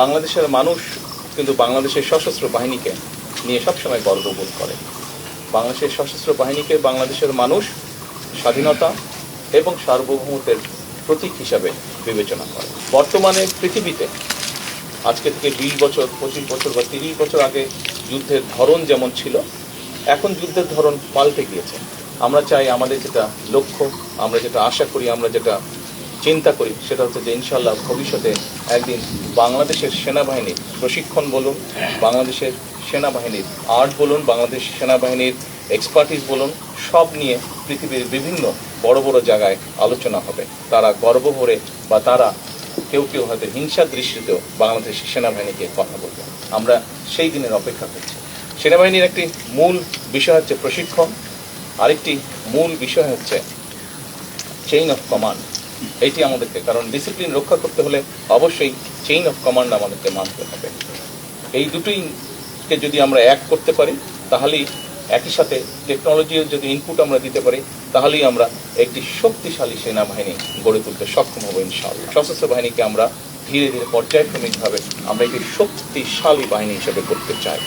বাংলাদেশের মানুষ কিন্তু বাংলাদেশের সশস্ত্র বাহিনীকে নিয়ে সবসময় গর্ববোধ করে। বাংলাদেশের সশস্ত্র বাহিনীকে বাংলাদেশের মানুষ স্বাধীনতা এবং সার্বভৌমত্বের প্রতীক হিসাবে বিবেচনা করে। বর্তমানে পৃথিবীতে আজকে থেকে 20 বছর 25 বছর বা 30 বছর আগে যুদ্ধের ধরন যেমন ছিল, এখন যুদ্ধের ধরন পাল্টে গিয়েছে। আমরা চাই আমাদের যেটা লক্ষ্য, আমরা যেটা আশা করি, আমরা যেটা চিন্তা করি, সেটা হচ্ছে যে ইনশাল্লাহ ভবিষ্যতে একদিন বাংলাদেশের সেনাবাহিনীর প্রশিক্ষণ বলুন, বাংলাদেশের সেনাবাহিনীর আর্ট বলুন, বাংলাদেশ সেনাবাহিনীর এক্সপার্টিস বলুন, সব নিয়ে পৃথিবীর বিভিন্ন বড় বড় জায়গায় আলোচনা হবে। তারা গর্ব ভরে বা তারা কেউ কেউ হয়তো হিংসার দৃষ্টিতেও বাংলাদেশ সেনাবাহিনীকে কথা বলবে। আমরা সেই দিনের অপেক্ষা করছি। সেনাবাহিনীর একটি মূল বিষয় হচ্ছে প্রশিক্ষণ, আরেকটি মূল বিষয় হচ্ছে চেইন অফ কমান্ড। এইটি আমাদেরকে, কারণ ডিসিপ্লিন রক্ষা করতে হলে অবশ্যই চেইন অফ কমান্ড আমাদেরকে মানতে হবে। এই দুটোইকে যদি আমরা এক করতে পারি, তাহলেই একই সাথে টেকনোলজির যদি ইনপুট আমরা দিতে পারি, তাহলেই আমরা একটি শক্তিশালী সেনাবাহিনী গড়ে তুলতে সক্ষম হব ইনশাআল্লাহ। সশস্ত্র বাহিনীকে আমরা ধীরে ধীরে পর্যায়ক্রমিকভাবে আমরা একটি শক্তিশালী বাহিনী হিসেবে করতে চাই।